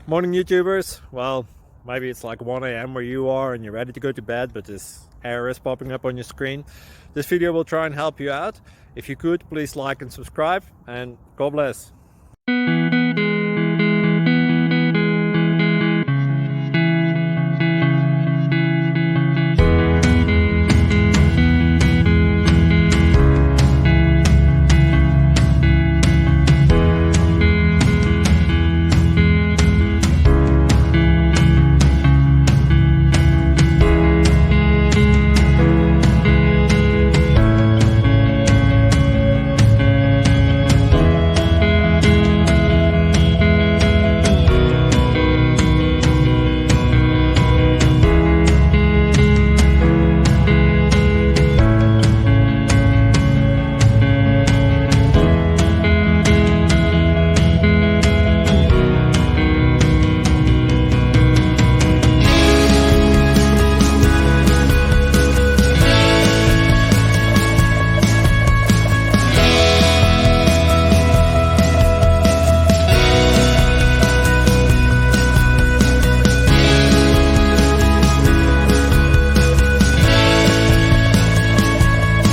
Morning YouTubers. Well, maybe it's like 1 a.m. where you are and you're ready to go to bed, but this error is popping up on your screen. This video will try and help you out. If you could, please like and subscribe, and God bless.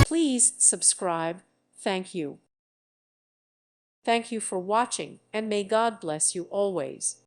Please subscribe. Thank you. Thank you for watching, and may God bless you always.